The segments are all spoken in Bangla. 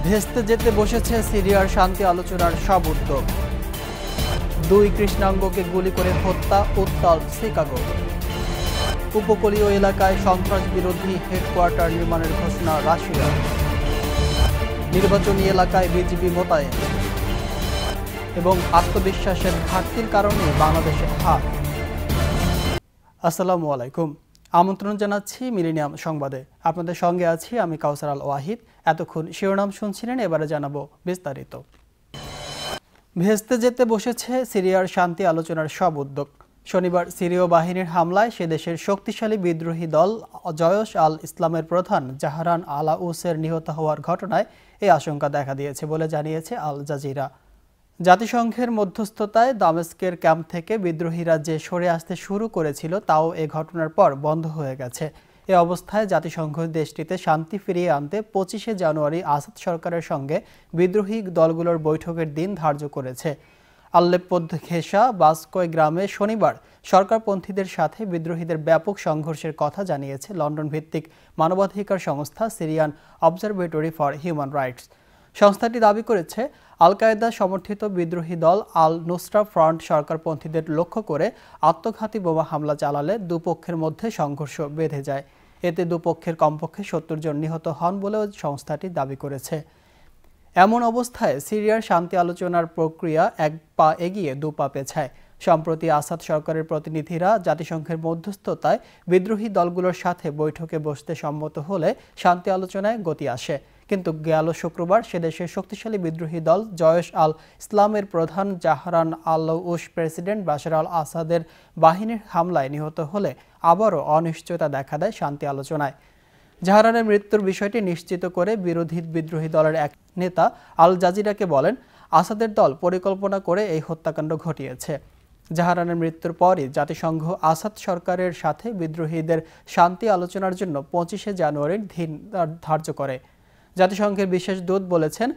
ভেস্তে যেতে বসেছে সিরিয়ার শান্তি আলোচনার সব উদ্যোগ। 2 কৃষ্ণাঙ্গকে গুলি করে হত্যা, উত্তাল শিকাগো। উপকূলীয় এলাকায় সন্ত্রাস বিরোধী হেডকোয়ার্টার নির্মাণের ঘোষণা রাশিয়ার। নির্বাচনী এলাকায় বিজিবি মোতায়েন এবং আত্মবিশ্বাসের ঘাটতির কারণে বাংলাদেশের হার। আসসালামু আলাইকুম, আমন্ত্রণ জানাচ্ছি মিলেনিয়াম সংবাদে। আপনাদের সঙ্গে আছি আমি কাউসার আল ওয়াহিদ। এতক্ষণ শিরোনাম শুনছিলেন, এবারে জানাবো বিস্তারিত। ভেস্তে যেতে বসেছে সিরিয়ার শান্তি আলোচনার সব উদ্যোগ। শনিবার সিরীয় বাহিনীর হামলায় সে দেশের শক্তিশালী বিদ্রোহী দল জয়শ আল ইসলামের প্রধান জাহরান আলাউসের নিহত হওয়ার ঘটনায় এই আশঙ্কা দেখা দিয়েছে বলে জানিয়েছে আল জাজিরা। জাতিসংঘের মধ্যস্থতায় দামেস্কের ক্যাম্প থেকে বিদ্রোহীরা যে সরে আসতে শুরু করেছিল তাও এ ঘটনার পর বন্ধ হয়ে গেছে। এ অবস্থায় জাতিসংঘ দেশটিতে শান্তি ফিরিয়ে আনতে 25শে জানুয়ারি আসাদ সরকারের সঙ্গে বিদ্রোহী দলগুলোর বৈঠকের দিন ধার্য করেছে। আল্লেপ্পো ঘেঁষা বাসকয় গ্রামে শনিবার সরকারপন্থীদের সাথে বিদ্রোহীদের ব্যাপক সংঘর্ষের কথা জানিয়েছে লন্ডন ভিত্তিক মানবাধিকার সংস্থা Syrian observatory for human rights. সংস্থাটি দাবি করেছে আল কায়েদা সমর্থিত বিদ্রোহী দল আল নুসরা ফ্রন্ট সরকারপন্থীদের লক্ষ্য করে আত্মঘাতী বোমা হামলা চালালে দুপক্ষের মধ্যে সংঘর্ষ বেঁধে যায়। এতে দুপক্ষের কমপক্ষে 70 জন নিহত হন বলেও সংস্থাটি দাবি করেছে। এমন অবস্থায় সিরিয়ার শান্তি আলোচনার প্রক্রিয়া 1 পা এগিয়ে 2 পা পেছায়। সম্প্রতি আসাদ সরকারের প্রতিনিধিরা জাতিসংঘের মধ্যস্থতায় বিদ্রোহী দলগুলোর সাথে বৈঠকে বসতে সম্মত হলে শান্তি আলোচনায় গতি আসে। কিন্তু গেল শুক্রবার সেদেশের শক্তিশালী বিদ্রোহী দল জয়শ আল ইসলামের প্রধান জাহরান আলাউস প্রেসিডেন্ট বাশার আল আসাদের বাহিনীর হামলায় নিহত হলে আবারও অনিশ্চয়তা দেখা দেয় শান্তি আলোচনায়। জাহরানের মৃত্যুর বিষয়টি নিশ্চিত করে বিদ্রোহী দলের এক নেতা আল জাজিরাকে বলেন, আসাদের দল পরিকল্পনা করে এই হত্যাকাণ্ড ঘটিয়েছে। জাহরানের মৃত্যুর পরই জাতিসংঘ আসাদ সরকারের সাথে বিদ্রোহীদের শান্তি আলোচনার জন্য 25শে জানুয়ারির দিন ধার্য করে। জাতিসংঘের বিশেষ দূত বলেছেন,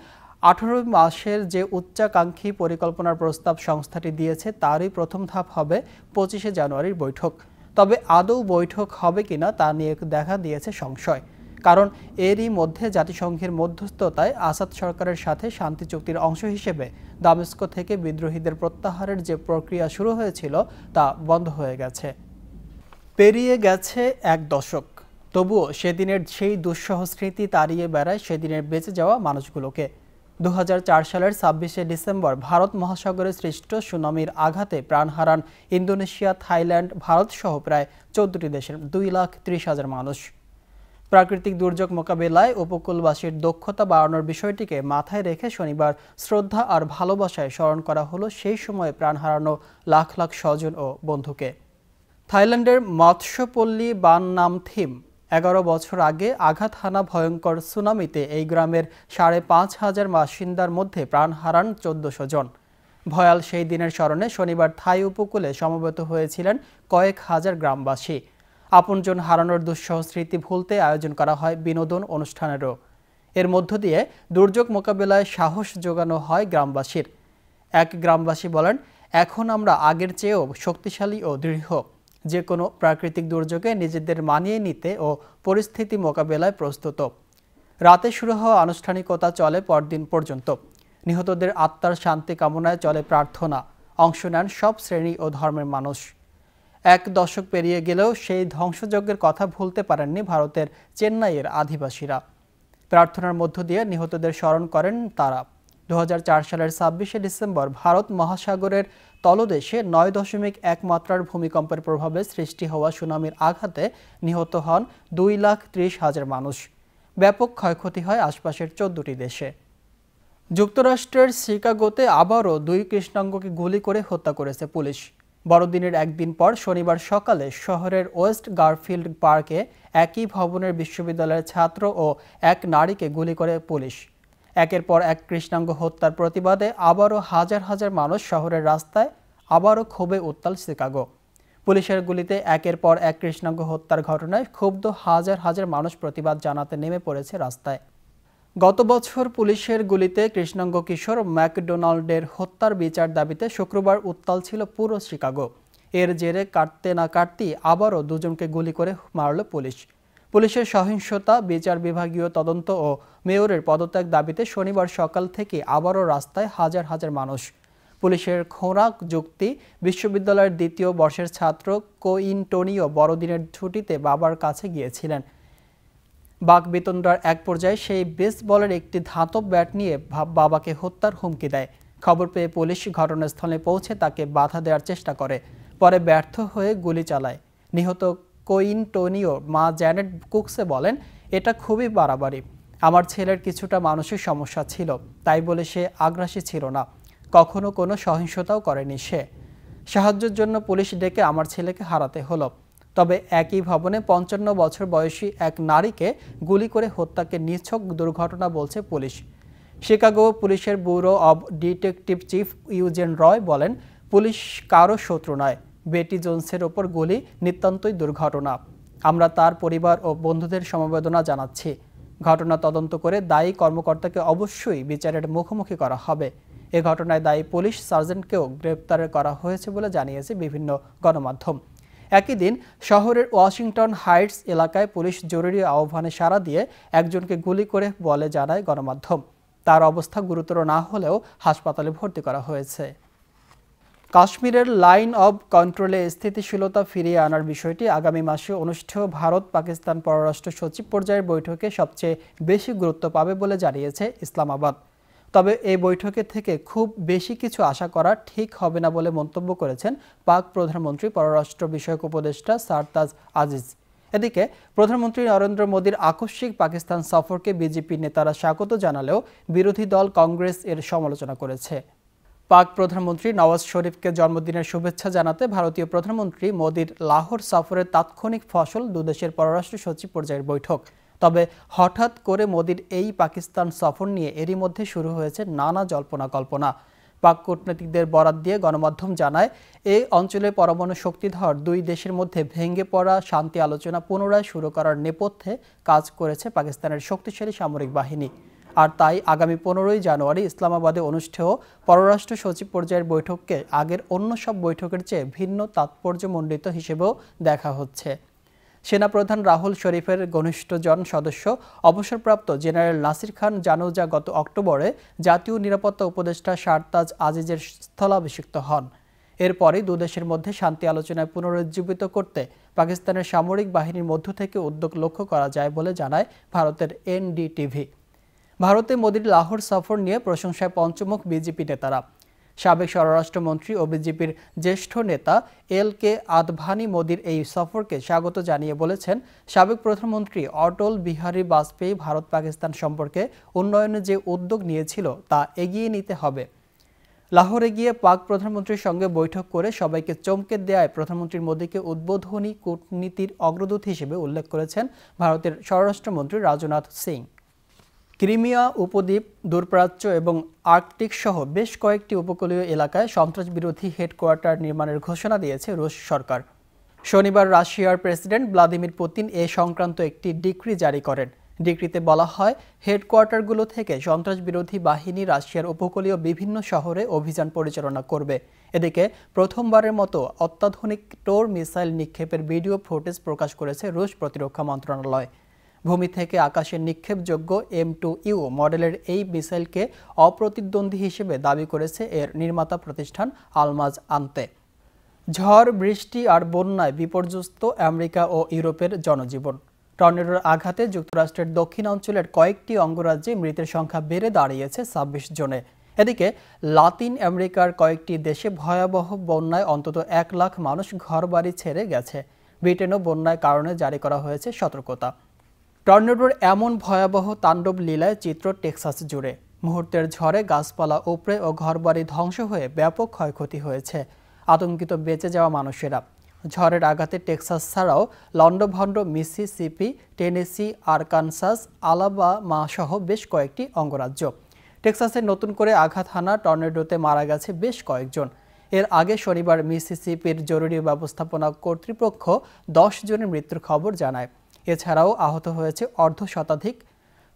18 মাসের যে উচ্চাকাঙ্ক্ষী পরিকল্পনার প্রস্তাব সংস্থাটি দিয়েছে তারই প্রথম ধাপ হবে 25শে জানুয়ারির বৈঠক। তবে আদৌ বৈঠক হবে কিনা তা নিয়ে দেখা দিয়েছে সংশয়। কারণ এরই মধ্যে জাতিসংঘের মধ্যস্থতায় আসাদ সরকারের সাথে শান্তি চুক্তির অংশ হিসেবে দামেস্কো থেকে বিদ্রোহীদের প্রত্যাহারের যে প্রক্রিয়া শুরু হয়েছিল তা বন্ধ হয়ে গেছে। পেরিয়ে গেছে 1 দশক, তবুও সেদিনের সেই দুঃসহ স্মৃতি তাড়িয়ে বেড়ায় সেদিনের বেঁচে যাওয়া মানুষগুলোকে। 2004 সালের 26শে ডিসেম্বর ভারত মহাসাগরে সৃষ্ট সুনামির আঘাতে প্রাণ হারান ইন্দোনেশিয়া, থাইল্যান্ড, ভারত সহ প্রায় 14টি দেশের 2,30,000 মানুষ। প্রাকৃতিক দুর্যোগ মোকাবেলায় উপকূলবাসীর দক্ষতা বাড়ানোর বিষয়টিকে মাথায় রেখে শনিবার শ্রদ্ধা আর ভালোবাসায় স্মরণ করা হলো সেই সময়ে প্রাণ হারানো লাখ লাখ স্বজন ও বন্ধুকে। থাইল্যান্ডের মৎস্যপল্লী বাননামথিম 11 বছর আগে আঘাত হানা ভয়ঙ্কর সুনামিতে এই গ্রামের 5,500 বাসিন্দার মধ্যে প্রাণ হারান 1400 জন। ভয়াল সেই দিনের স্মরণে শনিবার থাই উপকূলে সমবেত হয়েছিলেন কয়েক হাজার গ্রামবাসী। আপনজন হারানোর দুঃসহ স্মৃতি ভুলতে আয়োজন করা হয় বিনোদন অনুষ্ঠানেরও। এর মধ্য দিয়ে দুর্যোগ মোকাবেলায় সাহস যোগানো হয় গ্রামবাসীর। এক গ্রামবাসী বলেন, এখন আমরা আগের চেয়েও শক্তিশালী ও দৃঢ়। যে কোনো প্রাকৃতিক দুর্যোগে নিজেদের মানিয়ে নিতে ও পরিস্থিতি মোকাবেলায় প্রস্তুত। রাতে শুরু হওয়া আনুষ্ঠানিকতা চলে পরদিন পর্যন্ত। নিহতদের আত্মার শান্তি কামনায় চলে প্রার্থনা। অংশ নেন সব শ্রেণী ও ধর্মের মানুষ। 1 দশক পেরিয়ে গেলেও সেই ধ্বংসযজ্ঞের কথা ভুলতে পারেননি ভারতের চেন্নাইয়ের আদিবাসীরা। প্রার্থনার মধ্য দিয়ে নিহতদের স্মরণ করেন তারা। 2004 সালের 26শে ডিসেম্বর ভারত মহাসাগরের তলদেশে 9.1 মাত্রার ভূমিকম্পের প্রভাবে সৃষ্টি হওয়া সুনামির আঘাতে নিহত হন 2,30,000 মানুষ। ব্যাপক ক্ষয়ক্ষতি হয় আশপাশের 14টি দেশে। যুক্তরাষ্ট্রের শিকাগোতে আবারও 2 কৃষ্ণাঙ্গকে গুলি করে হত্যা করেছে পুলিশ। বড়দিনের একদিন পর শনিবার সকালে শহরের ওয়েস্ট গারফিল্ড পার্কে একই ভবনের বিশ্ববিদ্যালয়ের ছাত্র ও এক নারীকে গুলি করে পুলিশ। একের পর এক কৃষ্ণাঙ্গ হত্যার প্রতিবাদে আবারও হাজার হাজার মানুষ শহরের রাস্তায়, আবারও ক্ষোভে উত্তাল শিকাগো। পুলিশের গুলিতে একের পর এক কৃষ্ণাঙ্গ হত্যার ঘটনায় ক্ষুব্ধ হাজার হাজার মানুষ প্রতিবাদ জানাতে নেমে পড়েছে রাস্তায়। গত বছর পুলিশের গুলিতে কৃষ্ণাঙ্গ কিশোর ম্যাকডোনাল্ডের হত্যার বিচার দাবিতে শুক্রবার উত্তাল ছিল পুরো শিকাগো। এর জেরে কাটতে না কাটতেই আবারও 2 জনকে গুলি করে মারল পুলিশ। পুলিশের সহিংসতা, বিচার বিভাগীয় তদন্ত ও মেয়রের পদত্যাগ দাবিতে শনিবার সকাল থেকে আবারও রাস্তায় হাজার হাজার মানুষ। পুলিশের খোরাক যুক্তি, বিশ্ববিদ্যালয়ের দ্বিতীয় বর্ষের ছাত্র কোইন্টনিও বড়দিনের ছুটিতে বাবার কাছে গিয়েছিলেন। বাকবিতণ্ডার এক পর্যায়ে সেই বেসবলের একটি ধাতব ব্যাট নিয়ে বাবাকে হত্যার হুমকি দেয়। খবর পেয়ে পুলিশ ঘটনাস্থলে পৌঁছে তাকে বাধা দেওয়ার চেষ্টা করে, পরে ব্যর্থ হয়ে গুলি চালায়। নিহত কোইন্টনিও মা জ্যানেট কুকসে বলেন, এটা খুবই বাড়াবাড়ি। আমার ছেলের কিছুটা মানসিক সমস্যা ছিল, তাই বলে সে আগ্রাসী ছিল না, কখনো কোনো সহিংসতাও করেনি সে। সাহায্যের জন্য পুলিশ ডেকে আমার ছেলেকে হারাতে হলো। তবে একই ভবনে 55 বছর বয়সী এক নারীকে গুলি করে হত্যাকে নিছক দুর্ঘটনা বলছে পুলিশ। শিকাগো পুলিশের bureau of detective chief Eugene Roy বলেন, পুলিশ কারো শত্রু নয়। বেটি জোনসের ওপর গুলি নিতান্তই দুর্ঘটনা। আমরা তার পরিবার ও বন্ধুদের সমবেদনা জানাচ্ছি। ঘটনা তদন্ত করে দায়ী কর্মকর্তাকে অবশ্যই বিচারের মুখোমুখি করা হবে। এ ঘটনায় দায়ী পুলিশ সার্জেন্টকেও গ্রেপ্তার করা হয়েছে বলে জানিয়েছে বিভিন্ন গণমাধ্যম। একই দিন শহরের ওয়াশিংটন হাইটস এলাকায় পুলিশ জরুরি আহ্বানে সাড়া দিয়ে একজনকে গুলি করে বলে জানায় গণমাধ্যম। তার অবস্থা গুরুতর না হলেও হাসপাতালে ভর্তি করা হয়েছে। কাশ্মীরের লাইন অব কন্ট্রোলে স্থিতিশীলতা ফিরিয়ে আনার বিষয়টি আগামী মাসে অনুষ্ঠেয় ভারত পাকিস্তান পররাষ্ট্র সচিব পর্যায়ের বৈঠকে সবচেয়ে বেশি গুরুত্ব পাবে বলে জানিয়েছে ইসলামাবাদ। তবে এই বৈঠকে থেকে খুব বেশি কিছু আশা করা ঠিক হবে না বলে মন্তব্য করেছেন পাক প্রধানমন্ত্রী পররাষ্ট্র বিষয়ক উপদেষ্টা সারতাজ আজিজ। এদিকে প্রধানমন্ত্রী নরেন্দ্র মোদীর আকস্মিক পাকিস্তান সফরকে বিজেপি নেতারা স্বাগত জানালেও বিরোধী দল কংগ্রেস এর সমালোচনা করেছে। পাক প্রধানমন্ত্রী নওয়াজ শরীফকে জন্মদিনের শুভেচ্ছা জানাতে ভারতীয় প্রধানমন্ত্রী মোদীর লাহোর সফরের তাৎক্ষণিক ফসল দুদেশের পররাষ্ট্র সচিব পর্যায়ের বৈঠক। তবে হঠাৎ করে মোদীর এই পাকিস্তান সফর নিয়ে এরই মধ্যে শুরু হয়েছে নানা জল্পনা কল্পনা। পাক কূটনীতিকদের বরাত দিয়ে গণমাধ্যম জানায়, এই অঞ্চলে পরমাণু শক্তিধর দুই দেশের মধ্যে ভেঙে পড়া শান্তি আলোচনা পুনরায় শুরু করার নেপথ্যে কাজ করেছে পাকিস্তানের শক্তিশালী সামরিক বাহিনী। আর তাই আগামী 15 জানুয়ারি ইসলামাবাদে অনুষ্ঠেয় পররাষ্ট্র সচিব পর্যায়ের বৈঠককে আগের অন্য সব বৈঠকের চেয়ে ভিন্ন তাৎপর্যমণ্ডিত হিসেবেও দেখা হচ্ছে। সেনাপ্রধান রাহুল শরীফের ঘনিষ্ঠজন সদস্য অবসরপ্রাপ্ত জেনারেল নাসির খান জানুজা গত অক্টোবরে জাতীয় নিরাপত্তা উপদেষ্টা সারতাজ আজিজের স্থলাভিষিক্ত হন। এরপরই দুদেশের মধ্যে শান্তি আলোচনায় পুনরুজ্জীবিত করতে পাকিস্তানের সামরিক বাহিনীর মধ্য থেকে উদ্যোগ লক্ষ্য করা যায় বলে জানায় ভারতের এনডিটিভি। ভারতে মোদীর লাহোর সফর নিয়ে প্রশংসায় পঞ্চমুখ বিজেপি নেতারা। সাবেক স্বরাষ্ট্রমন্ত্রী ও বিজেপির জ্যেষ্ঠ নেতা LK আদভানি মোদীর এই সফরকে স্বাগত জানিয়ে বলেছেন, সাবেক প্রধানমন্ত্রী অটল বিহারী বাজপেয়ী ভারত পাকিস্তান সম্পর্কে উন্নয়নে যে উদ্যোগ নিয়েছিল তা এগিয়ে নিতে হবে। লাহোরে গিয়ে পাক প্রধানমন্ত্রীর সঙ্গে বৈঠক করে সবাইকে চমকে দেয়ায় প্রধানমন্ত্রী মোদীকে উদ্বোধনী কূটনীতির অগ্রদূত হিসেবে উল্লেখ করেছেন ভারতের স্বরাষ্ট্রমন্ত্রী রাজনাথ সিং। ক্রিমিয়া উপদ্বীপ, দূরপ্রাচ্য এবং আর্কটিক সহ বেশ কয়েকটি উপকূলীয় এলাকায় সন্ত্রাসবিরোধী হেডকোয়ার্টার নির্মাণের ঘোষণা দিয়েছে রুশ সরকার। শনিবার রাশিয়ার প্রেসিডেন্ট ভ্লাদিমির পুতিন এ সংক্রান্ত একটি ডিক্রি জারি করেন। ডিক্রিতে বলা হয়, হেডকোয়ার্টারগুলো থেকে সন্ত্রাসবিরোধী বাহিনী রাশিয়ার উপকূলীয় বিভিন্ন শহরে অভিযান পরিচালনা করবে। এদিকে প্রথমবারের মতো অত্যাধুনিক টোর মিসাইল নিক্ষেপের ভিডিও ফুটেজ প্রকাশ করেছে রুশ প্রতিরক্ষা মন্ত্রণালয়। ভূমি থেকে আকাশে নিক্ষেপযোগ্য M2U মডেলের এই মিসাইলকে অপ্রতিদ্বন্দ্বী হিসেবে দাবি করেছে এর নির্মাতা প্রতিষ্ঠান আলমাজ আন্তে। ঝড়, বৃষ্টি আর বন্যায় বিপর্যস্ত আমেরিকা ও ইউরোপের জনজীবন। টর্নেডোর আঘাতে যুক্তরাষ্ট্রের দক্ষিণাঞ্চলের কয়েকটি অঙ্গরাজ্যে মৃতের সংখ্যা বেড়ে দাঁড়িয়েছে 26 জনে। এদিকে লাতিন আমেরিকার কয়েকটি দেশে ভয়াবহ বন্যায় অন্তত 1 লাখ মানুষ ঘরবাড়ি ছেড়ে গেছে। ব্রিটেনও বন্যার কারণে জারি করা হয়েছে সতর্কতা। টর্নেডোর এমন ভয়াবহ তাণ্ডব লীলায় চিত্র টেক্সাস জুড়ে। মুহূর্তের ঝড়ে গাছপালা উপড়ে ও ঘরবাড়ি ধ্বংস হয়ে ব্যাপক ক্ষয়ক্ষতি হয়েছে। আতঙ্কিত বেঁচে যাওয়া মানুষেরা। ঝড়ের আঘাতে টেক্সাস ছাড়াও লন্ডভন্ড, মিসিসিপি, টেনেসি, আরকানসাস, আলাবামা সহ বেশ কয়েকটি অঙ্গরাজ্য। টেক্সাসে নতুন করে আঘাত হানা টর্নেডোতে মারা গেছে বেশ কয়েকজন। এর আগে শনিবার মিসিসিপির জরুরি ব্যবস্থাপনা কর্তৃপক্ষ 10 জনের মৃত্যুর খবর জানায়। এছাড়াও আহত হয়েছে অর্ধশতাধিক।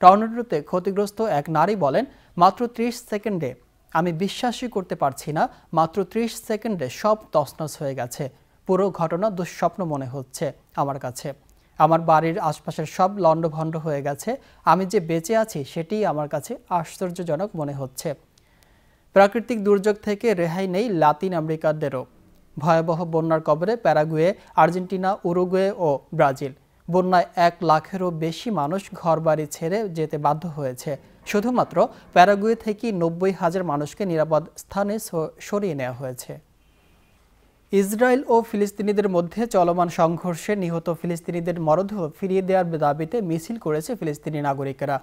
টর্নেডোতে ক্ষতিগ্রস্ত এক নারী বলেন, মাত্র 30 সেকেন্ডে আমি বিশ্বাসই করতে পারছি না, মাত্র 30 সেকেন্ডে সব তছনছ হয়ে গেছে। পুরো ঘটনা দুঃস্বপ্ন মনে হচ্ছে আমার কাছে। আমার বাড়ির আশপাশের সব লণ্ডভণ্ড হয়ে গেছে। আমি যে বেঁচে আছি সেটিই আমার কাছে আশ্চর্যজনক মনে হচ্ছে। প্রাকৃতিক দুর্যোগ থেকে রেহাই নেই লাতিন আমেরিকানদেরও। ভয়াবহ বন্যার কবলে প্যারাগুয়ে, আর্জেন্টিনা, উরুগুয়ে ও ব্রাজিল। বন্যায় 1 লাখেরও বেশি মানুষ ঘরবাড়ি ছেড়ে যেতে বাধ্য হয়েছে। শুধুমাত্র প্যারাগুয়ে থেকে 90,000 মানুষকে নিরাপদ স্থানে সরিয়ে নেওয়া হয়েছে। ইসরায়েল ও ফিলিস্তিনিদের মধ্যে চলমান সংঘর্ষে নিহত ফিলিস্তিনিদের মরদেহ ফিরিয়ে দেওয়ার দাবিতে মিছিল করেছে ফিলিস্তিনি নাগরিকেরা।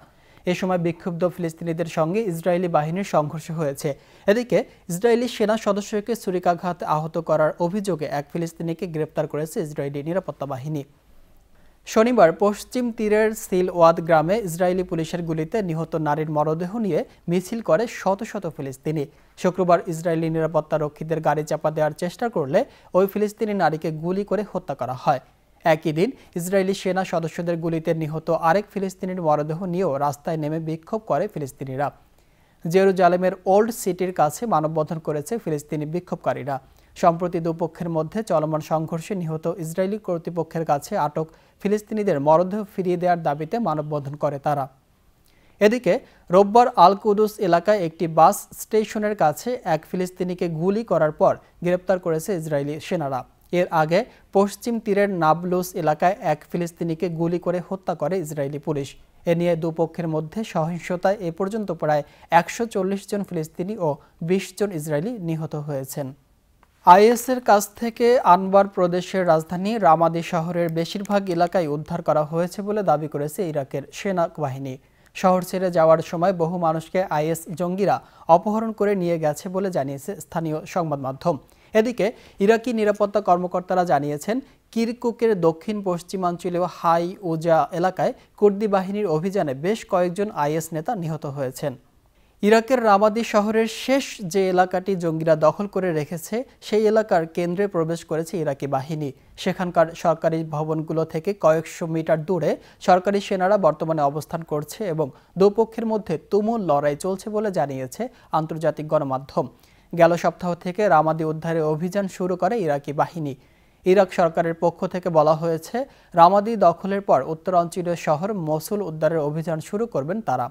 এ সময় বিক্ষুব্ধ ফিলিস্তিনিদের সঙ্গে ইসরায়েলি বাহিনীর সংঘর্ষ হয়েছে। এদিকে ইসরায়েলি সেনা সদস্যকে ছুরিকাঘাত আহত করার অভিযোগে এক ফিলিস্তিনিকে গ্রেপ্তার করেছে ইসরায়েলি নিরাপত্তা বাহিনী। শনিবার পশ্চিম তীরের সিলওয়াদ গ্রামে ইসরায়েলি পুলিশের গুলিতে নিহত নারীর মরদেহ নিয়ে মিছিল করে শত শত ফিলিস্তিনি। শুক্রবার ইসরায়েলি নিরাপত্তা রক্ষীদের গাড়ি চাপা দেওয়ার চেষ্টা করলে ওই ফিলিস্তিনি নারীকে গুলি করে হত্যা করা হয়। একই দিন ইসরায়েলি সেনা সদস্যদের গুলিতে নিহত আরেক ফিলিস্তিনির মরদেহ নিয়েও রাস্তায় নেমে বিক্ষোভ করে ফিলিস্তিনিরা। জেরুজালেমের ওল্ড সিটির কাছে মানববন্ধন করেছে ফিলিস্তিনি বিক্ষোভকারীরা। সম্প্রতি দুপক্ষের মধ্যে চলমান সংঘর্ষে নিহত ইসরায়েলি কর্তৃপক্ষের কাছে আটক ফিলিস্তিনিদের মরদেহ ফিরিয়ে দেওয়ার দাবিতে মানববন্ধন করে তারা। এদিকে রোববার আল কুদুস এলাকায় একটি বাস স্টেশনের কাছে এক ফিলিস্তিনিকে গুলি করার পর গ্রেপ্তার করেছে ইসরায়েলি সেনারা। এর আগে পশ্চিম তীরের নাবলুস এলাকায় এক ফিলিস্তিনিকে গুলি করে হত্যা করে ইসরায়েলি পুলিশ। এ নিয়ে দুপক্ষের মধ্যে সহিংসতায় এ পর্যন্ত প্রায় 140 জন ফিলিস্তিনি ও 20 জন ইসরায়েলি নিহত হয়েছেন। আইএসের কাছ থেকে আনবার প্রদেশের রাজধানী রামাদি শহরের বেশিরভাগ এলাকায় উদ্ধার করা হয়েছে বলে দাবি করেছে ইরাকের সেনাবাহিনী। শহর ছেড়ে যাওয়ার সময় বহু মানুষকে আইএস জঙ্গিরা অপহরণ করে নিয়ে গেছে বলে জানিয়েছে স্থানীয় সংবাদ মাধ্যম। এদিকে ইরাকি নিরাপত্তা কর্মকর্তারা জানিয়েছেন, কিরকুকের দক্ষিণ পশ্চিমাঞ্চলীয় হাই উজা এলাকায় কুর্দি বাহিনীর অভিযানে বেশ কয়েকজন আইএস নেতা নিহত হয়েছেন। ইরাকের রামাদি শহরের শেষ যে এলাকাটি জঙ্গিরা দখল করে রেখেছে সেই এলাকার কেন্দ্রে প্রবেশ করেছে ইরাকি বাহিনী। সেখানকার সরকারি ভবনগুলো থেকে কয়েকশো মিটার দূরে সরকারি সেনারা বর্তমানে অবস্থান করছে এবং দুপক্ষের মধ্যে তুমুল লড়াই চলছে বলে জানিয়েছে আন্তর্জাতিক গণমাধ্যম। গেল সপ্তাহ থেকে রামাদি উদ্ধারের অভিযান শুরু করে ইরাকি বাহিনী। ইরাক সরকারের পক্ষ থেকে বলা হয়েছে, রামাদি দখলের পর উত্তরাঞ্চলীয় শহর মসুল উদ্ধারের অভিযান শুরু করবেন তারা।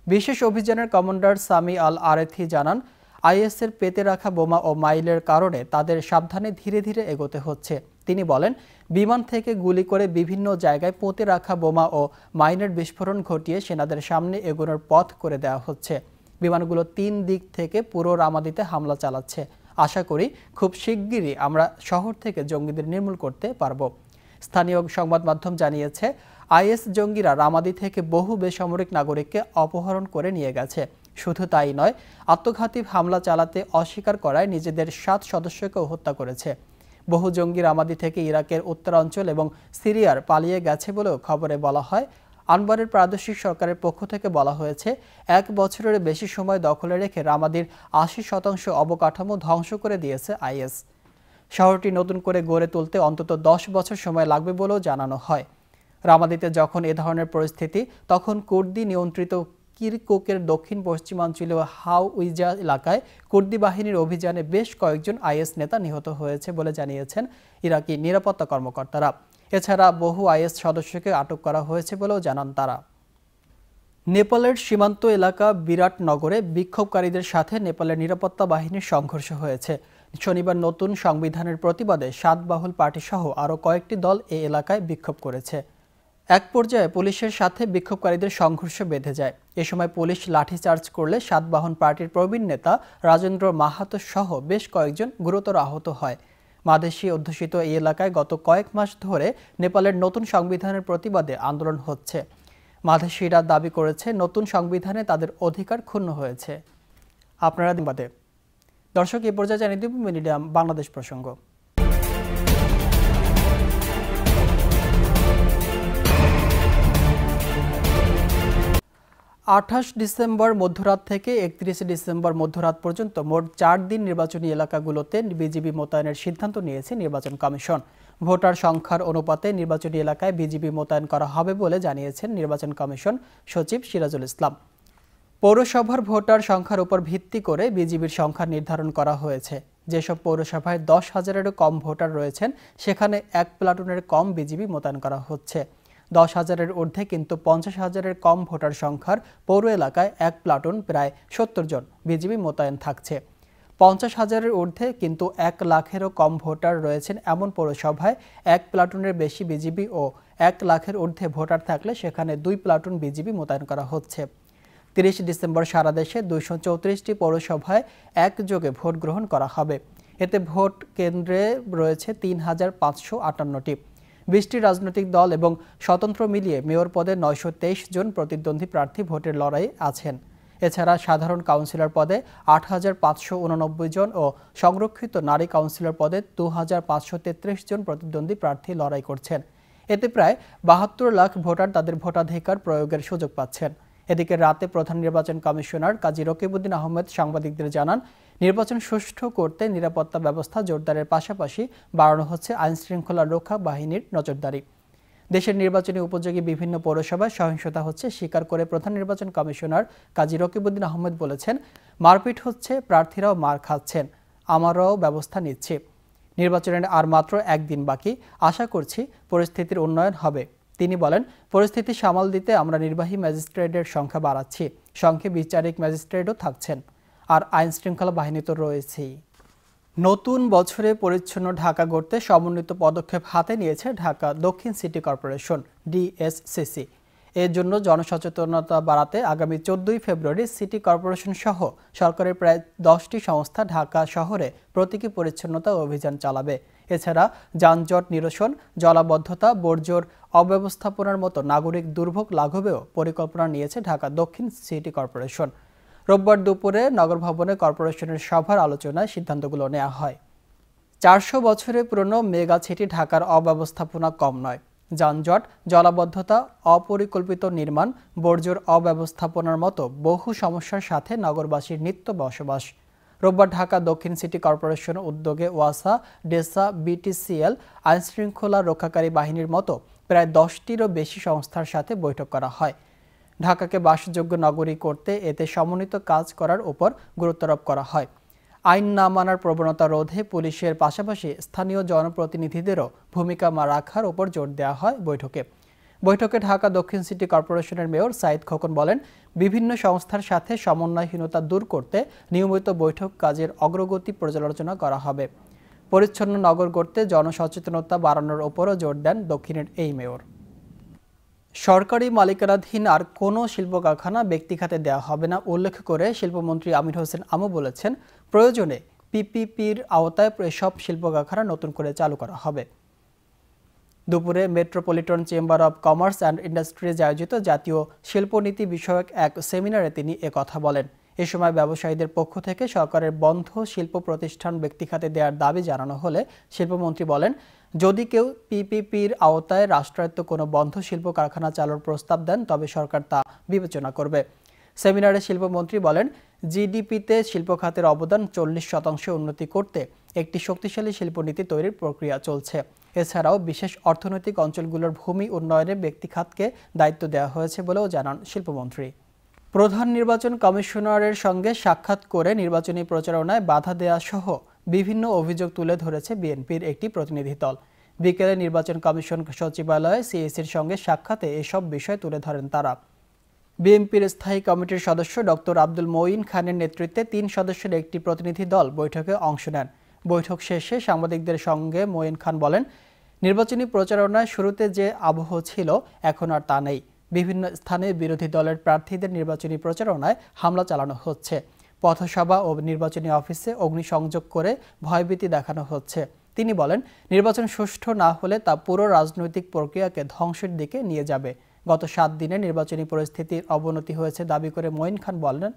বিশেষ অভিযানের কমান্ডার সামি আল আরেথি জানান, আইএসের পেতে রাখা বোমা ও মাইলের কারণে তাদের সাবধানে ধীরে ধীরে এগোতে হচ্ছে। তিনি বলেন, বিমান থেকে গুলি করে বিভিন্ন জায়গায় পুঁতে রাখা বোমা ও মাইনের বিস্ফোরণ ঘটিয়ে সেনাদের সামনে এগোনোর পথ করে দেওয়া হচ্ছে। বিমানগুলো 3 দিক থেকে পুরো রামাদিতে হামলা চালাচ্ছে। আশা করি খুব শিগগিরই আমরা শহর থেকে জঙ্গিদের নির্মূল করতে পারব। স্থানীয় সংবাদ মাধ্যম জানিয়েছে, আইএস জঙ্গিরা রামাদি থেকে বহু বেসামরিক নাগরিককে অপহরণ করে নিয়ে গেছে। শুধু তাই নয়, আত্মঘাতী হামলা চালাতে অস্বীকার করায় নিজেদের 7 সদস্যকেও হত্যা করেছে। বহু জঙ্গি রামাদি থেকে ইরাকের উত্তরাঞ্চল এবং সিরিয়ার পালিয়ে গেছে বলেও খবরে বলা হয়। আনবারের প্রাদেশিক সরকারের পক্ষ থেকে বলা হয়েছে, 1 বছরের বেশি সময় দখলে রেখে রামাদির 80% অবকাঠামো ধ্বংস করে দিয়েছে আইএস। শহরটি নতুন করে গড়ে তুলতে অন্তত 10 বছর সময় লাগবে বলেও জানানো হয়। রামাদিতে যখন এ ধরনের পরিস্থিতি, তখন কুর্দি নিয়ন্ত্রিত কিরকুকের দক্ষিণ পশ্চিমাঞ্চলীয় হাউইজা এলাকায় কুর্দি বাহিনীর অভিযানে বেশ কয়েকজন আইএস নেতা নিহত হয়েছে বলে জানিয়েছেন ইরাকি নিরাপত্তা কর্মকর্তারা। এছাড়া বহু আইএস সদস্যকে আটক করা হয়েছে বলেও জানান তারা। নেপালের সীমান্ত এলাকা বিরাটনগরে বিক্ষোভকারীদের সাথে নেপালের নিরাপত্তা বাহিনীর সংঘর্ষ হয়েছে। শনিবার নতুন সংবিধানের প্রতিবাদে সাতবাহন পার্টি সহ আরও কয়েকটি দল এই এলাকায় বিক্ষোভ করেছে। এক পর্যায়ে পুলিশের সাথে বিক্ষোভকারীদের সংঘর্ষ বেঁধে যায়। এ সময় পুলিশ লাঠিচার্জ করলে সাতবাহন পার্টির প্রবীণ নেতা রাজেন্দ্র মাহাতো সহ বেশ কয়েকজন গুরুতর আহত হয়। মাদেশী অধ্যুষিত এই এলাকায় গত কয়েক মাস ধরে নেপালের নতুন সংবিধানের প্রতিবাদে আন্দোলন হচ্ছে। মাদেশীরা দাবি করেছে, নতুন সংবিধানে তাদের অধিকার ক্ষুণ্ণ হয়েছে। আপনারা বাদে দর্শক, এ পর্যায়ে জানিয়ে দেব মিডিয়াম বাংলাদেশ প্রসঙ্গ। 28 ডিসেম্বর মধ্যরাত থেকে 31 ডিসেম্বর মধ্যরাত পর্যন্ত মোট 4 দিন নির্বাচনী এলাকাগুলোতে বিজিবি মোতায়েনের সিদ্ধান্ত নিয়েছে নির্বাচন কমিশন। ভোটার সংখ্যার অনুপাতে নির্বাচনী এলাকায় বিজিবি মোতায়েন করা হবে বলে জানিয়েছেন নির্বাচন কমিশন সচিব সিরাজুল ইসলাম। পৌরসভার ভোটার সংখ্যার উপর ভিত্তি করে বিজিবির সংখ্যা নির্ধারণ করা হয়েছে। যেসব পৌরসভায় 10,000-এরও কম ভোটার রয়েছেন সেখানে 1 প্লাটুনের কম বিজিবি মোতায়েন করা হচ্ছে। 10,000-এর ঊর্ধ্বে কিন্তু 50,000-এর কম ভোটার সংখ্যার পৌর এলাকায় 1 প্লাটুন প্রায় 70 জন বিজিবি মোতায়েন থাকছে। 50,000-এর ঊর্ধ্বে কিন্তু 1 লাখেরও কম ভোটার রয়েছেন এমন পৌরসভায় 1 প্লাটুনের বেশি বিজিবি ও 1 লাখের ঊর্ধ্বে ভোটার থাকলে সেখানে 2 প্লাটুন বিজিবি মোতায়েন করা হচ্ছে। 30 ডিসেম্বর সারা দেশে 234টি পৌরসভায় একযোগে ভোট গ্রহণ করা হবে। এতে ভোট কেন্দ্রে রয়েছে 3,558টি। 20টি রাজনৈতিক দল এবং স্বতন্ত্র মিলিয়ে মেয়র পদে 923 জন প্রতিদ্বন্দ্বী প্রার্থী ভোটের লড়াইয়ে আছেন। এছাড়া সাধারণ কাউন্সিলর পদে 8,589 জন ও সংরক্ষিত নারী কাউন্সিলর পদে 2,533 জন প্রতিদ্বন্দ্বী প্রার্থী লড়াই করছেন। এতে প্রায় 72 লাখ ভোটার তাদের ভোটাধিকার প্রয়োগের সুযোগ পাচ্ছেন। এদিকে রাতে প্রধান নির্বাচন কমিশনার কাজী রকিবউদ্দিন আহমেদ সাংবাদিকদের জানান, নির্বাচন সুষ্ঠু করতে নিরাপত্তা ব্যবস্থা জোরদারের পাশাপাশি বাড়ানো হচ্ছে আইনশৃঙ্খলা রক্ষা বাহিনীর নজরদারি। দেশের নির্বাচনী উপযোগী বিভিন্ন পৌরসভায় সহিংসতা হচ্ছে স্বীকার করে প্রধান নির্বাচন কমিশনার কাজী রকিবউদ্দিন আহমেদ বলেছেন, মারপিট হচ্ছে, প্রার্থীরাও মার খাচ্ছেন, আমরাও ব্যবস্থা নিচ্ছি। নির্বাচনের আর মাত্র একদিন বাকি, আশা করছি পরিস্থিতির উন্নয়ন হবে। তিনি বলেন, পরিস্থিতি সামাল দিতে আমরা নির্বাহী ম্যাজিস্ট্রেটের সংখ্যা বাড়াচ্ছি, সঙ্গে বিচারিক ম্যাজিস্ট্রেটও থাকছেন, আর আইন শৃঙ্খলা বাহিনী তো রয়েছেই। নতুন বছরে পরিচ্ছন্ন ঢাকা গড়তে সমন্বিত পদক্ষেপ হাতে নিয়েছে ঢাকা দক্ষিণ সিটি কর্পোরেশন DSCC। এর জন্য জনসচেতনতা বাড়াতে আগামী 14 ফেব্রুয়ারি সিটি কর্পোরেশন সহ সরকারের প্রায় 10টি সংস্থা ঢাকা শহরে প্রতীকী পরিচ্ছন্নতা অভিযান চালাবে। এছাড়া যানজট নিরসন, জলাবদ্ধতা, বর্জ্যর অব্যবস্থাপনার মতো নাগরিক দুর্ভোগ লাঘবেও পরিকল্পনা নিয়েছে ঢাকা দক্ষিণ সিটি কর্পোরেশন। রোববার দুপুরে নগর ভবনে কর্পোরেশনের সভার আলোচনায় সিদ্ধান্তগুলো নেওয়া হয়। 400 বছরের পুরনো মেগা সিটি ঢাকার অব্যবস্থাপনা কম নয়। যানজট, জলাবদ্ধতা, অপরিকল্পিত নির্মাণ, বর্জ্যর অব্যবস্থাপনার মতো বহু সমস্যার সাথে নগরবাসীর নিত্য বসবাস। রোববার ঢাকা দক্ষিণ সিটি কর্পোরেশনের উদ্যোগে ওয়াসা, ডেসা, BTCL, আইনশৃঙ্খলা রক্ষাকারী বাহিনীর মতো প্রায় 10টিরও বেশি সংস্থার সাথে বৈঠক করা হয়। ঢাকাকে বাসযোগ্য নগরী করতে এতে সমন্বিত কাজ করার উপর গুরুত্বারোপ করা হয়। আইন না মানার প্রবণতা রোধে পুলিশের পাশাপাশি স্থানীয় জনপ্রতিনিধিদেরও ভূমিকা রাখার উপর জোর দেওয়া হয় বৈঠকে ঢাকা দক্ষিণ সিটি কর্পোরেশনের মেয়র সাইদ খোকন বলেন, বিভিন্ন সংস্থার সাথে সমন্বয়হীনতা দূর করতে নিয়মিত বৈঠক কাজের অগ্রগতি পর্যালোচনা করা হবে। পরিচ্ছন্ন নগর গড়তে জনসচেতনতা বাড়ানোর উপরও জোর দেন দক্ষিণের এই মেয়র। সরকারি মালিকানাধীন আর কোনো শিল্প কারখানা ব্যক্তিখাতে দেওয়া হবে না উল্লেখ করে শিল্পমন্ত্রী আমির হোসেন আমু বলেছেন, প্রয়োজনে PPPর আওতায় এসব শিল্প কারখানা নতুন করে চালু করা হবে। দুপুরে metropolitan chamber of commerce and industries আয়োজিত জাতীয় শিল্পনীতি বিষয়ক এক সেমিনারে তিনি কথা বলেন। এ সময় ব্যবসায়ীদের পক্ষ থেকে সরকারের বন্ধ শিল্প প্রতিষ্ঠান ব্যক্তিখাতে দেওয়ার দাবি জানানো হলে শিল্পমন্ত্রী বলেন, যদি কেউ PPPর আওতায় রাষ্ট্রায়ত্ত কোনো বন্ধ শিল্প কারখানা চালুর প্রস্তাব দেন তবে সরকার তা বিবেচনা করবে। সেমিনারে শিল্পমন্ত্রী বলেন, GDPতে শিল্প খাতের অবদান 40% উন্নতি করতে একটি শক্তিশালী শিল্পনীতি তৈরির প্রক্রিয়া চলছে। এছাড়াও বিশেষ অর্থনৈতিক অঞ্চলগুলোর ভূমি উন্নয়নে ব্যক্তি খাতকে দায়িত্ব দেওয়া হয়েছে বলেও জানান শিল্পমন্ত্রী। প্রধান নির্বাচন কমিশনারের সঙ্গে সাক্ষাৎ করে নির্বাচনী প্রচারণায় বাধা দেওয়া সহ বিভিন্ন অভিযোগ তুলে ধরেছে বিএনপির একটি প্রতিনিধি দল। বিকেলে নির্বাচন কমিশন সচিবালয়ে CACর সঙ্গে সাক্ষাতে এসব বিষয় তুলে ধরেন তারা। বিএনপির স্থায়ী কমিটির সদস্য ডক্টর আব্দুল মঈন খানের নেতৃত্বে 3 সদস্যের একটি প্রতিনিধি দল বৈঠকে অংশ নেন। বৈঠক শেষে সাংবাদিকদের সঙ্গে মঈন খান বলেন, নির্বাচনী প্রচারণায় শুরুতে যে আবহ ছিল এখন আর তা নেই। বিভিন্ন স্থানে বিরোধী দলের প্রার্থীদের নির্বাচনী প্রচারণায় হামলা চালানো হচ্ছে। পথসভা ও নির্বাচনী অফিসে অগ্নিসংযোগ করে ভয়ভীতি দেখানো হচ্ছে। তিনি বলেন, নির্বাচন সুষ্ঠু না হলে তা পুরো রাজনৈতিক প্রক্রিয়াকে ধ্বংসের দিকে নিয়ে যাবে। গত 7 দিনে নির্বাচনী পরিস্থিতির অবনতি হয়েছে দাবি করে মঈন খান বলেন,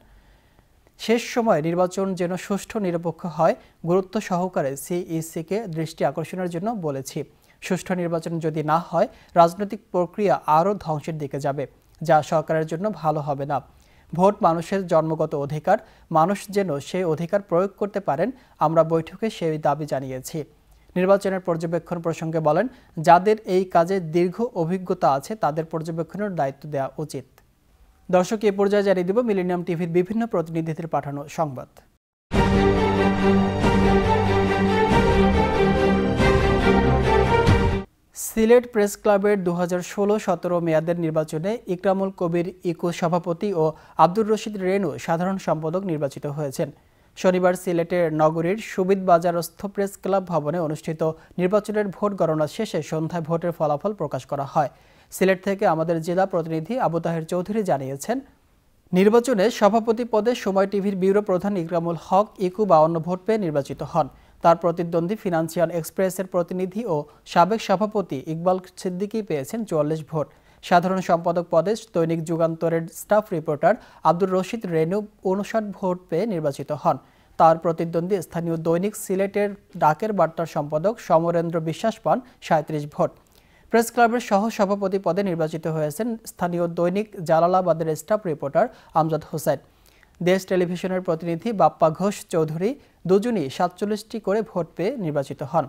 শেষ সময়ে নির্বাচন যেন সুষ্ঠু নিরপেক্ষ হয় গুরুত্ব সহকারে CECকে দৃষ্টি আকর্ষণের জন্য বলেছি। সুষ্ঠু নির্বাচন যদি না হয় রাজনৈতিক প্রক্রিয়া আরও ধ্বংসের দিকে যাবে, যা সরকারের জন্য ভালো হবে না। ভোট মানুষের জন্মগত অধিকার, মানুষ যেন সেই অধিকার প্রয়োগ করতে পারেন, আমরা বৈঠকে সেই দাবি জানিয়েছি। নির্বাচনের পর্যবেক্ষণ প্রসঙ্গে বলেন, যাদের এই কাজে দীর্ঘ অভিজ্ঞতা আছে তাদের পর্যবেক্ষণের দায়িত্ব দেওয়া উচিত। দর্শক, এ পর্যায়ে জানিয়ে দেব মিলেনিয়াম টিভির বিভিন্ন প্রতিনিধিদের পাঠানো সংবাদ। সিলেট প্রেস ক্লাবের 2016-17 মেয়াদের নির্বাচনে ইকরামুল কবির ইকু সভাপতি ও আব্দুর রশিদ রেনু সাধারণ সম্পাদক নির্বাচিত হয়েছেন। শনিবার সিলেটের নগরীর সুবিদ বাজারস্থ প্রেস ক্লাব ভবনে অনুষ্ঠিত নির্বাচনের ভোট গণনা শেষে সন্ধ্যায় ভোটের ফলাফল প্রকাশ করা হয়। সিলেট থেকে আমাদের জেলা প্রতিনিধি আবু তাহের চৌধুরী জানিয়েছেন, নির্বাচনে সভাপতি পদে সময় টিভির ব্যুরো প্রধান ইকরামুল হক ইকু 52 ভোট পেয়ে নির্বাচিত হন। তার প্রতিদ্বন্দ্বী ফিনান্সিয়াল এক্সপ্রেসের প্রতিনিধি ও সাবেক সভাপতি ইকবাল সিদ্দিকী পেয়েছেন 44 ভোট। সাধারণ সম্পাদক পদে দৈনিক যুগান্তরের স্টাফ রিপোর্টার আব্দুর রশিদ রেনু 59 ভোট পেয়ে নির্বাচিত হন। তার প্রতিদ্বন্দ্বী স্থানীয় দৈনিক সিলেটের ডাকের বার্তার সম্পাদক সমরেন্দ্র বিশ্বাস পান 37 ভোট। প্রেস ক্লাবের সহ সভাপতি পদে নির্বাচিত হয়েছেন স্থানীয় দৈনিক জালালাবাদের স্টাফ রিপোর্টার আমজাদ হোসেন। দেশ টেলিভিশনের প্রতিনিধি বাপ্পা ঘোষ চৌধুরী দুজনই 47টি করে ভোট পেয়ে নির্বাচিত হন।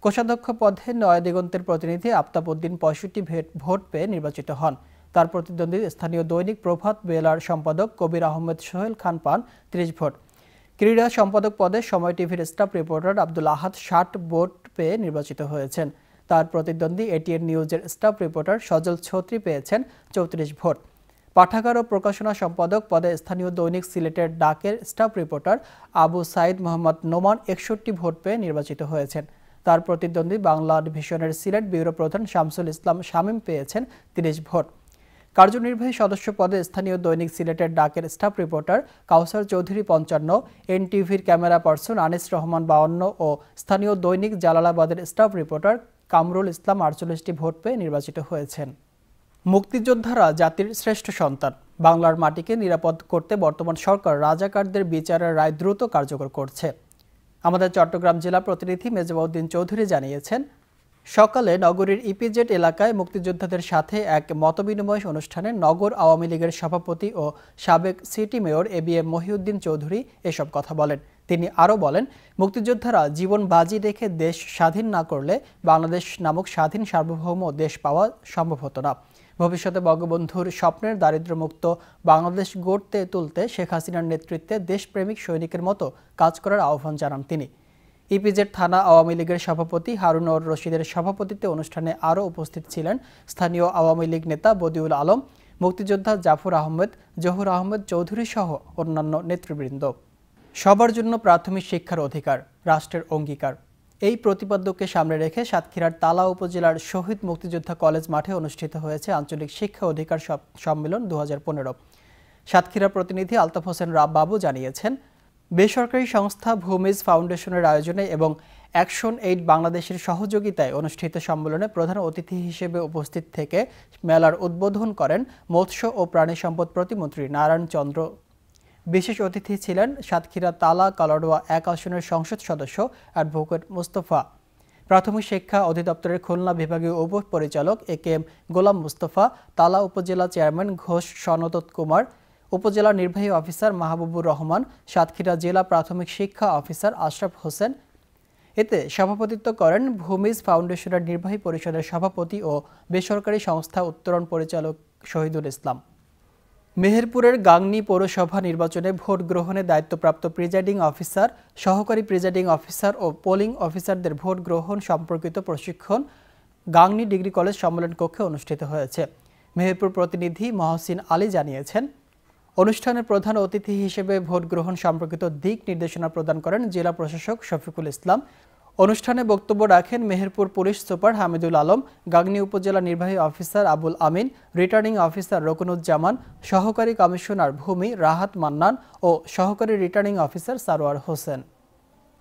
কোষাধ্যক্ষ পদে নয়াদিগন্তের প্রতিনিধি আফতাব উদ্দিন 65 ভোট পেয়ে নির্বাচিত হন। তার প্রতিদ্বন্দ্বী স্থানীয় দৈনিক প্রভাত বেলার সম্পাদক কবির আহমেদ সোহেল খান পান 30 ভোট। ক্রীড়া সম্পাদক পদে সময় টিভির স্টাফ রিপোর্টার আব্দুল আহাদ 60 ভোট পেয়ে নির্বাচিত হয়েছেন। তার প্রতিদ্বন্দ্বী এটিএন নিউজের স্টাফ রিপোর্টার সজল ছত্রী পেয়েছেন 34 ভোট। পাঠাগার ও প্রকাশনা সম্পাদক পদে স্থানীয় দৈনিক সিলেটের ডাকের স্টাফ রিপোর্টার আবু সাইদ মোহাম্মদ নোমান 61 ভোট পেয়ে নির্বাচিত হয়েছেন। তার প্রতিদ্বন্দ্বী বাংলা ডিভিশনের সিলেট ব্যুরো প্রধান শামসুল ইসলাম শামীম পেয়েছেন 30 ভোট। কার্যনির্বাহী সদস্য পদে স্থানীয় দৈনিক সিলেটের ডাকের স্টাফ রিপোর্টার কাউসার চৌধুরী 55, এনটিভির ক্যামেরা পার্সন আনিস রহমান 52 ও স্থানীয় দৈনিক জালালাবাদের staff reporter Kamrul Islam 48টি vote পেয়ে নির্বাচিত হয়েছেন। মুক্তিযোদ্ধারা জাতির শ্রেষ্ঠ সন্তান। বাংলার মাটিকে নিরাপদ করতে বর্তমান সরকার রাজাকারদের বিচারের রায় দ্রুত কার্যকর করছে। আমাদের চট্টগ্রাম জেলা প্রতিনিধি মেজবাউদ্দিন চৌধুরী জানিয়েছেন, সকালে নগরীর ইপিজেড এলাকায় মুক্তিযোদ্ধাদের সাথে এক মতবিনিময় অনুষ্ঠানে নগর আওয়ামী লীগের সভাপতি ও সাবেক city mayor ABM Mohiuddin Chowdhury এসব কথা বলেন। তিনি আরও বলেন, মুক্তিযোদ্ধারা জীবন বাজি রেখে দেশ স্বাধীন না করলে বাংলাদেশ নামক স্বাধীন সার্বভৌম দেশ পাওয়া সম্ভব হতো না। ভবিষ্যতে বঙ্গবন্ধুর স্বপ্নের দারিদ্র্যমুক্ত বাংলাদেশ গড়তে তুলতে শেখ হাসিনার নেতৃত্বে দেশপ্রেমিক সৈনিকের মতো কাজ করার আহ্বান জানান তিনি। ইপিজেড থানা আওয়ামী লীগের সভাপতি হারুন অর রশিদের সভাপতিত্বে অনুষ্ঠানে আরও উপস্থিত ছিলেন স্থানীয় আওয়ামী লীগ নেতা বদিউল আলম, মুক্তিযোদ্ধা জাফর আহমেদ, জহুর আহমেদ চৌধুরী সহ অন্যান্য নেতৃবৃন্দ। সবার জন্য প্রাথমিক শিক্ষার অধিকার রাষ্ট্রের অঙ্গীকার, এই প্রতিপাদ্যকে সামনে রেখে সাতক্ষীরার তালা উপজেলার শহীদ মুক্তিযোদ্ধা কলেজ মাঠে অনুষ্ঠিত হয়েছে আঞ্চলিক শিক্ষা অধিকার সম্মেলন 2015। সাতক্ষীরা প্রতিনিধি আলতাফ হোসেন বাবু জানিয়েছেন, বেসরকারি সংস্থা ভূমিজ ফাউন্ডেশনের আয়োজনে এবং অ্যাকশন এইড বাংলাদেশের সহযোগিতায় অনুষ্ঠিত সম্মেলনে প্রধান অতিথি হিসেবে উপস্থিত থেকে মেলার উদ্বোধন করেন মৎস্য ও প্রাণী সম্পদ প্রতিমন্ত্রী নারায়ণ চন্দ্র। বিশেষ অতিথি ছিলেন সাতক্ষীরা তালা কালারোয়া 1 আসনের সংসদ সদস্য অ্যাডভোকেট মুস্তফা, প্রাথমিক শিক্ষা অধিদপ্তরের খুলনা বিভাগীয় উপপরিচালক একেএম গোলাম মুস্তফা, তালা উপজেলা চেয়ারম্যান ঘোষ সনদত কুমার, উপজেলা নির্বাহী অফিসার মাহবুবুর রহমান, সাতক্ষীরা জেলা প্রাথমিক শিক্ষা অফিসার আশরাফ হোসেন। এতে সভাপতিত্ব করেন ভূমিজ ফাউন্ডেশনের নির্বাহী পরিষদের সভাপতি ও বেসরকারি সংস্থা উত্তরণ পরিচালক শহীদুল ইসলাম। মেহেরপুরের গাংনী পৌরসভা নির্বাচনে ভোট গ্রহণে দায়িত্বপ্রাপ্ত প্রিজাইডিং অফিসার, সহকারী প্রিজাইডিং অফিসার ও পোলিং অফিসারদের ভোট গ্রহণ সম্পর্কিত প্রশিক্ষণ গাংনী ডিগ্রি কলেজ সম্মেলন কক্ষে অনুষ্ঠিত হয়েছে। মেহেরপুর প্রতিনিধি মহসিন আলী জানিয়েছেন, অনুষ্ঠানের প্রধান অতিথি হিসেবে ভোট গ্রহণ সম্পর্কিত দিক নির্দেশনা প্রদান করেন জেলা প্রশাসক শফিকুল ইসলাম। অনুষ্ঠানে বক্তব্য রাখেন মেহেরপুর পুলিশ সুপার হামিদুল আলম, গাংনী উপজেলা নির্বাহী অফিসার আবুল আমিন, রিটার্নিং অফিসার রকুনুজ্জামান, সহকারী কমিশনার ভূমি রাহাত মান্নান ও সহকারী রিটার্নিং অফিসার সারোয়ার হোসেন।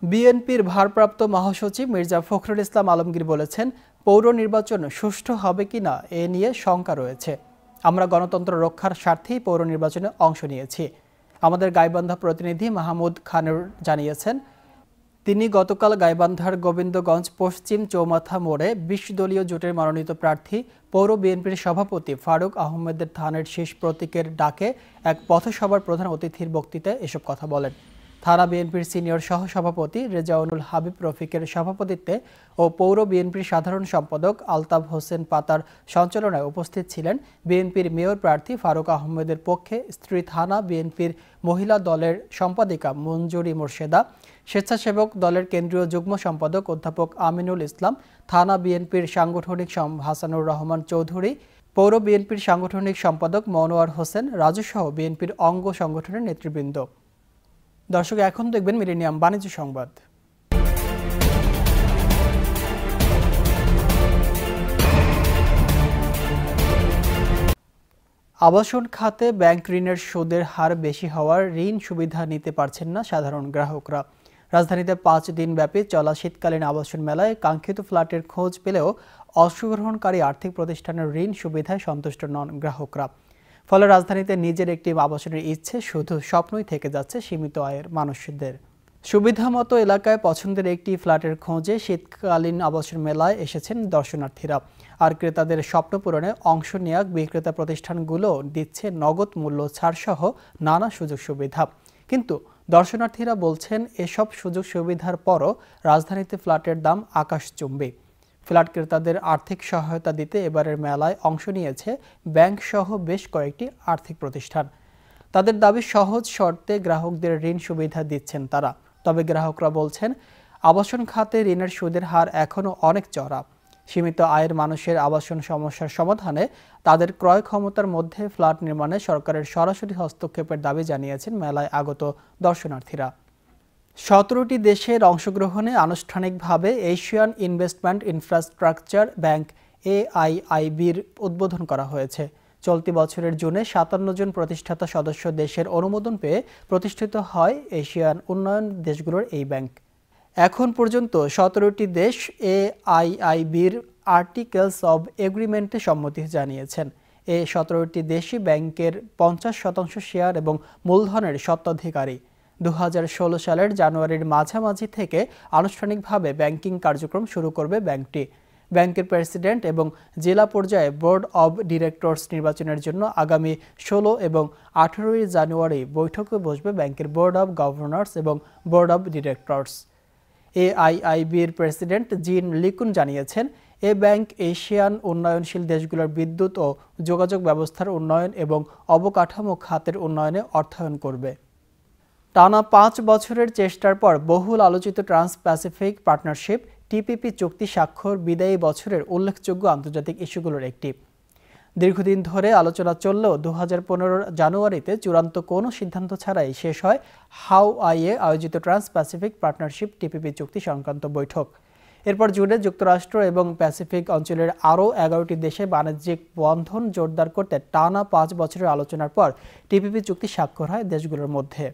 বিএনপির ভারপ্রাপ্ত মহাসচিব মির্জা ফখরুল ইসলাম আলমগীর বলেছেন, পৌর নির্বাচন সুষ্ঠু হবে কিনা এ নিয়ে শঙ্কা রয়েছে। আমরা গণতন্ত্র রক্ষার স্বার্থেই পৌর নির্বাচনে অংশ নিয়েছি। আমাদের গাইবান্ধা প্রতিনিধি মাহমুদ খানুর জানিয়েছেন, তিনি গতকাল গাইবান্ধার গোবিন্দগঞ্জ পশ্চিম চৌমাথা মোড়ে 20 দলীয় জোটের মনোনীত প্রার্থী পৌর বিএনপির সভাপতি ফারুক আহমেদের ধানের শীষ প্রতীকের ডাকে এক পথসভার প্রধান অতিথির বক্তৃতায় এসব কথা বলেন। থানা বিএনপির সিনিয়র সহসভাপতি রেজাউনুল হাবিব রফিকের সভাপতিত্বে ও পৌর বিএনপির সাধারণ সম্পাদক আলতাফ হোসেন পাতার সঞ্চালনায় উপস্থিত ছিলেন বিএনপির মেয়র প্রার্থী ফারুক আহমেদের পক্ষে স্ত্রী থানা বিএনপির মহিলা দলের সম্পাদিকা মঞ্জুরি মোর্শেদা, স্বেচ্ছাসেবক দলের কেন্দ্রীয় যুগ্ম সম্পাদক অধ্যাপক আমিনুল ইসলাম, থানা বিএনপির সাংগঠনিক হাসানুর রহমান চৌধুরী, পৌর বিএনপির সাংগঠনিক সম্পাদক মনোয়ার হোসেন রাজুসহ বিএনপির অঙ্গ সংগঠনের নেতৃবৃন্দ। দর্শক, এখন দেখবেন মিলেনিয়াম বাণিজ্য সংবাদ। আবাসন খাতে ব্যাংক ঋণের সুদের হার বেশি হওয়ার ঋণ সুবিধা নিতে পারছেন না সাধারণ গ্রাহকরা। রাজধানীতে 5 দিন ব্যাপী চলা শীতকালীন আবাসন মেলায় কাঙ্ক্ষিত ফ্ল্যাটের খোঁজ পেলেও অংশগ্রহণকারী আর্থিক প্রতিষ্ঠানের ঋণ সুবিধায় সন্তুষ্ট নন গ্রাহকরা। ফলে রাজধানীতে নিজের একটি আবাসনের ইচ্ছে শুধু স্বপ্নই থেকে যাচ্ছে সীমিত আয়ের মানুষদের। সুবিধামতো এলাকায় পছন্দের একটি ফ্ল্যাটের খোঁজে শীতকালীন আবাসন মেলায় এসেছেন দর্শনার্থীরা। আর ক্রেতাদের স্বপ্ন পূরণে অংশ নেওয়া বিক্রেতা প্রতিষ্ঠানগুলো দিচ্ছে নগদ মূল্য ছাড়সহ নানা সুযোগ সুবিধা। কিন্তু দর্শনার্থীরা বলছেন, এসব সুযোগ সুবিধার পরও রাজধানীতে ফ্ল্যাটের দাম আকাশচুম্বী। ফ্ল্যাট ক্রেতাদের আর্থিক সহায়তা দিতে এবারের মেলায় অংশ নিয়েছে ব্যাংক সহ বেশ কয়েকটি আর্থিক প্রতিষ্ঠান। তাদের দাবি, সহজ শর্তে গ্রাহকদের ঋণ সুবিধা দিচ্ছেন তারা। তবে গ্রাহকরা বলছেন, আবাসন খাতে ঋণের সুদের হার এখনও অনেক চড়া। সীমিত আয়ের মানুষের আবাসন সমস্যার সমাধানে তাদের ক্রয় ক্ষমতার মধ্যে ফ্ল্যাট নির্মাণে সরকারের সরাসরি হস্তক্ষেপের দাবি জানিয়েছেন মেলায় আগত দর্শনার্থীরা। 17টি দেশের অংশগ্রহণে আনুষ্ঠানিকভাবে এশিয়ান ইনভেস্টমেন্ট ইনফ্রাস্ট্রাকচার ব্যাংক AIIBর উদ্বোধন করা হয়েছে। চলতি বছরের জুনে 57 জন প্রতিষ্ঠাতা সদস্য দেশের অনুমোদন পেয়ে প্রতিষ্ঠিত হয় এশিয়ান উন্নয়ন দেশগুলোর এই ব্যাংক। এখন পর্যন্ত 17টি দেশ AIIBর আর্টিকেলস অব এগ্রিমেন্টে সম্মতি জানিয়েছেন। এই 17টি দেশই ব্যাংকের 50% শেয়ার এবং মূলধনের স্বত্বাধিকারী। 2016 সালের জানুয়ারির মাঝামাঝি থেকে আনুষ্ঠানিকভাবে ব্যাংকিং কার্যক্রম শুরু করবে ব্যাংকটি। ব্যাংকের প্রেসিডেন্ট এবং জেলা পর্যায়ে বোর্ড অব ডিরেক্টরস নির্বাচনের জন্য আগামী 16 এবং 18 জানুয়ারি বৈঠকে বসবে ব্যাংকের বোর্ড অব গভর্নর্স এবং বোর্ড অব ডিরেক্টরস। AIIBর প্রেসিডেন্ট জিন লিকুন জানিয়েছেন, এ ব্যাংক এশিয়ান উন্নয়নশীল দেশগুলোর বিদ্যুৎ ও যোগাযোগ ব্যবস্থার উন্নয়ন এবং অবকাঠামো খাতের উন্নয়নে অর্থায়ন করবে। টানা 5 বছরের চেষ্টার পর বহুল আলোচিত ট্রান্স প্যাসিফিক পার্টনারশিপ TPP চুক্তি স্বাক্ষর বিদায়ী বছরের উল্লেখযোগ্য আন্তর্জাতিক ইস্যুগুলোর একটি। দীর্ঘদিন ধরে আলোচনা চললেও 2015 জানুয়ারিতে চূড়ান্ত কোনো সিদ্ধান্ত ছাড়াই শেষ হয় হাওয়াইয়ে আয়োজিত ট্রান্স প্যাসিফিক পার্টনারশিপ TPP চুক্তি সংক্রান্ত বৈঠক। এরপর জুনে যুক্তরাষ্ট্র এবং প্যাসিফিক অঞ্চলের আরও 11টি দেশে বাণিজ্যিক বন্ধন জোরদার করতে টানা 5 বছরের আলোচনার পর TPP চুক্তি স্বাক্ষর হয় দেশগুলোর মধ্যে।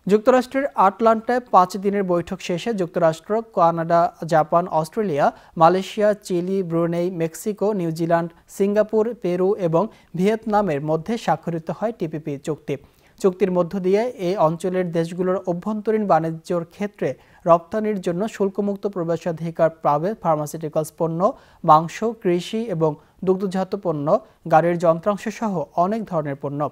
যুক্তরাষ্ট্রের আটলান্টায় 5 দিনের বৈঠক শেষে যুক্তরাষ্ট্র, Canada, Japan, Australia, Malaysia, Chile, Brunei, Mexico, New Zealand, Singapore, Peru এবং ভিয়েতনামের মধ্যে স্বাক্ষরিত হয় TPP চুক্তি। চুক্তির মধ্য দিয়ে এই অঞ্চলের দেশগুলোর অভ্যন্তরীণ বাণিজ্যর ক্ষেত্রে রপ্তানির জন্য শুল্কমুক্ত প্রবেশাধিকার পাবে ফার্মাসিউটিক্যালস পণ্য, মাংস, কৃষি এবং দুগ্ধজাত পণ্য, গাড়ির যন্ত্রাংশ সহ অনেক ধরনের পণ্য।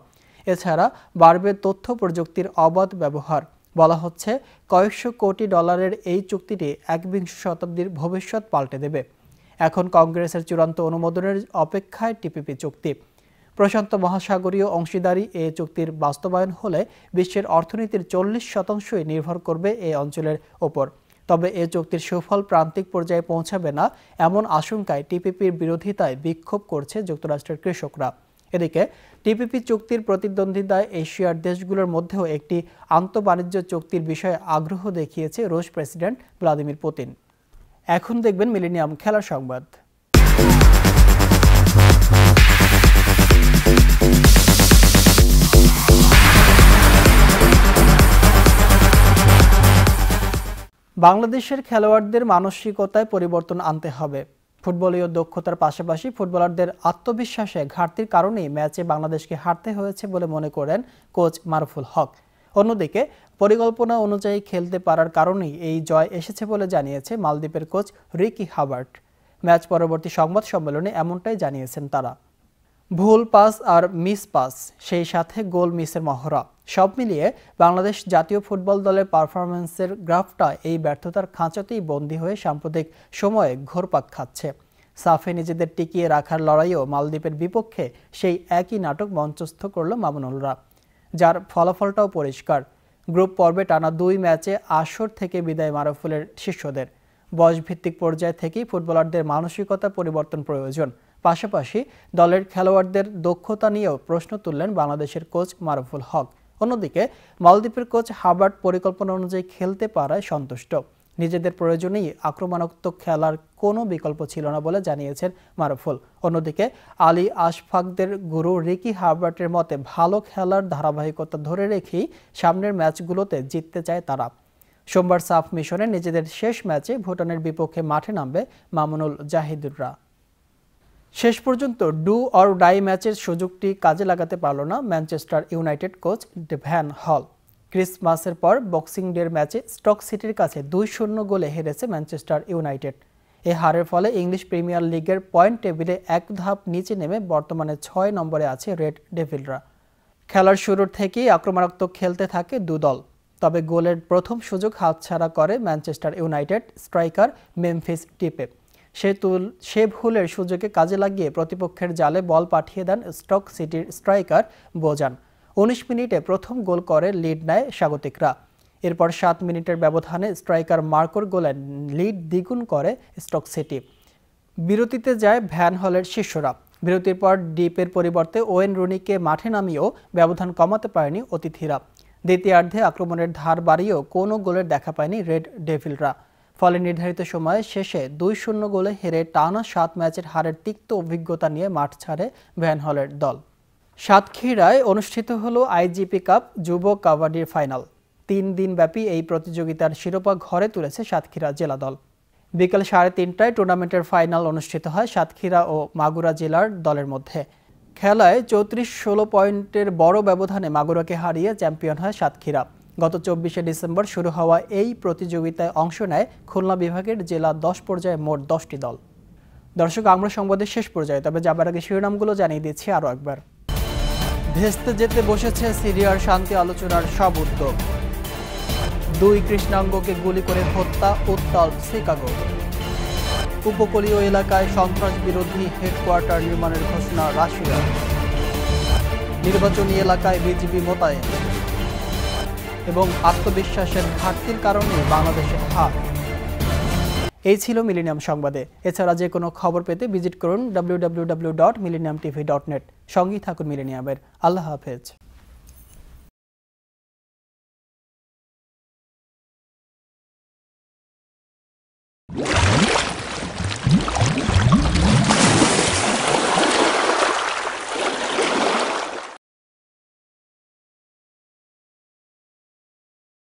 এছাড়া বাড়বে তথ্য প্রযুক্তির অবাধ ব্যবহার। বলা হচ্ছে, কয়েকশো কোটি ডলারের এই চুক্তিটি 21 শতাব্দীর ভবিষ্যৎ পাল্টে দেবে। এখন কংগ্রেসের চূড়ান্ত অনুমোদনের অপেক্ষায় TPP চুক্তি। প্রশান্ত মহাসাগরীয় অংশীদারি এ চুক্তির বাস্তবায়ন হলে বিশ্বের অর্থনীতির 40% নির্ভর করবে এই অঞ্চলের ওপর। তবে এ চুক্তির সুফল প্রান্তিক পর্যায়ে পৌঁছাবে না এমন আশঙ্কায় TPPর বিরোধিতায় বিক্ষোভ করছে যুক্তরাষ্ট্রের কৃষকরা। এদিকে TPP চুক্তির প্রতিদ্বন্দ্বিতায় এশিয়ার দেশগুলোর মধ্যেও একটি আন্তঃবাণিজ্য চুক্তির বিষয়ে আগ্রহ দেখিয়েছে রুশ প্রেসিডেন্ট ভ্লাদিমির পুতিন। এখন দেখবেন মিলেনিয়াম খেলার সংবাদ। বাংলাদেশের খেলোয়াড়দের মানসিকতায় পরিবর্তন আনতে হবে। ফুটবলীয় দক্ষতার পাশাপাশি ফুটবলারদের আত্মবিশ্বাসে ঘাটতির কারণেই ম্যাচে বাংলাদেশকে হারতে হয়েছে বলে মনে করেন কোচ মারুফুল হক। অন্যদিকে পরিকল্পনা অনুযায়ী খেলতে পারার কারণেই এই জয় এসেছে বলে জানিয়েছে মালদ্বীপের কোচ রিকি হাবার্ট। ম্যাচ পরবর্তী সংবাদ সম্মেলনে এমনটাই জানিয়েছেন তারা। ভুল পাস আর মিস পাস, সেই সাথে গোল মিসের মহড়া, সব মিলিয়ে বাংলাদেশ জাতীয় ফুটবল দলের পারফরম্যান্সের গ্রাফটা এই ব্যর্থতার খাঁচাতেই বন্দী হয়ে সাম্প্রতিক সময়ে ঘোরপাক খাচ্ছে। সাফে নিজেদের টিকিয়ে রাখার লড়াইও মালদ্বীপের বিপক্ষে সেই একই নাটক মঞ্চস্থ করল মামুনুলরা, যার ফলাফলটাও পরিষ্কার। গ্রুপ পর্বে টানা 2 ম্যাচে আসর থেকে বিদায় মারুফুলের শিষ্যদের। বয়সভিত্তিক পর্যায় থেকেই ফুটবলারদের মানসিকতা পরিবর্তন প্রয়োজন। পাশাপাশি দলের খেলোয়াড়দের দক্ষতা নিয়েও প্রশ্ন তুললেন বাংলাদেশের কোচ মারুফুল হক। অন্যদিকে মালদ্বীপের কোচ হাবার্ট পরিকল্পনা অনুযায়ী খেলতে পারায় সন্তুষ্ট। নিজেদের প্রয়োজনেই আক্রমণাত্মক খেলার কোনো বিকল্প ছিল না বলে জানিয়েছেন মারুফুল। অন্যদিকে আলী আশফাকদের গুরু রিকি হাবার্টের মতে ভালো খেলার ধারাবাহিকতা ধরে রেখেই সামনের ম্যাচগুলোতে জিততে চায় তারা। সোমবার সাফ মিশনে নিজেদের শেষ ম্যাচে ভুটানের বিপক্ষে মাঠে নামবে মামুনুল জাহিদুররা। শেষ পর্যন্ত ডু অর ডাই ম্যাচের সুযোগটি কাজে লাগাতে পারল না ম্যানচেস্টার ইউনাইটেড কোচ ভ্যান হল। ক্রিসমাসের পর বক্সিং ডের ম্যাচে স্টক সিটির কাছে 2-0 গোলে হেরেছে ম্যানচেস্টার ইউনাইটেড। এ হারের ফলে ইংলিশ প্রিমিয়ার লিগের পয়েন্ট টেবিলে এক ধাপ নিচে নেমে বর্তমানে 6 নম্বরে আছে রেড ডেভিলরা। খেলার শুরুর থেকেই আক্রমণাত্মক খেলতে থাকে দু দল। তবে গোলের প্রথম সুযোগ হাতছাড়া করে ম্যানচেস্টার ইউনাইটেড স্ট্রাইকার মেমফিস ডিপে। সে ভুলের সুযোগে কাজে লাগিয়ে প্রতিপক্ষের জালে বল পাঠিয়ে দেন স্টক সিটির স্ট্রাইকার বোজান। 19 মিনিটে প্রথম গোল করে লিড নেয় স্বাগতিকরা। এরপর 7 মিনিটের ব্যবধানে স্ট্রাইকার মার্কোর গোলে লিড দ্বিগুণ করে স্টক সিটি। বিরতিতে যায় ভ্যান হলের শিষ্যরা। বিরতির পর ডিপের পরিবর্তে ওয়েন রুনিকে মাঠে নামিয়েও ব্যবধান কমাতে পারেনি অতিথিরা। দ্বিতীয়ার্ধে আক্রমণের ধার বাড়িয়েও কোনো গোলের দেখা পায়নি রেড ডেভিলরা। ফলে নির্ধারিত সময়ে শেষে 2-0 গোলে হেরে টানা 7 ম্যাচের হারের তিক্ত অভিজ্ঞতা নিয়ে মাঠ ছাড়ে ভ্যান হলের দল। সাতক্ষীরায় অনুষ্ঠিত হলো আইজিপি কাপ যুব কাবাডির ফাইনাল। 3 দিনব্যাপী এই প্রতিযোগিতার শিরোপা ঘরে তুলেছে সাতক্ষীরা জেলা দল। বিকেল 3:30টায় টুর্নামেন্টের ফাইনাল অনুষ্ঠিত হয় সাতক্ষীরা ও মাগুরা জেলার দলের মধ্যে। খেলায় 34-16 পয়েন্টের বড় ব্যবধানে মাগুরাকে হারিয়ে চ্যাম্পিয়ন হয় সাতক্ষীরা। গত 24শে ডিসেম্বর শুরু হওয়া এই প্রতিযোগিতায় অংশ নেয় খুলনা বিভাগের জেলা 10 পর্যায়ে মোট 10টি দল। দর্শক, আমরা সংবাদের শেষ পর্যায়ে, তবে যাবার আগে শিরোনামগুলো জানিয়ে দিচ্ছি আরও একবার। ভেস্তে যেতে বসেছে সিরিয়ার শান্তি আলোচনার সব উদ্যোগ। 2 কৃষ্ণাঙ্গকে গুলি করে হত্যা, উত্তাল শিকাগো। উপকূলীয় এলাকায় সন্ত্রাস বিরোধী হেডকোয়ার্টার নির্মাণের ঘোষণা রাশিয়ার। নির্বাচনী এলাকায় বিজিবি মোতায়েন এবং আত্মবিশ্বাসের ঘাটতির কারণে বাংলাদেশের হার। এই ছিল মিলেনিয়াম সংবাদে। এছাড়া যে কোনো খবর পেতে ভিজিট করুন www.millenniumtv.net। সঙ্গেই থাকুন মিলেনিয়ামের। আল্লাহ হাফেজ।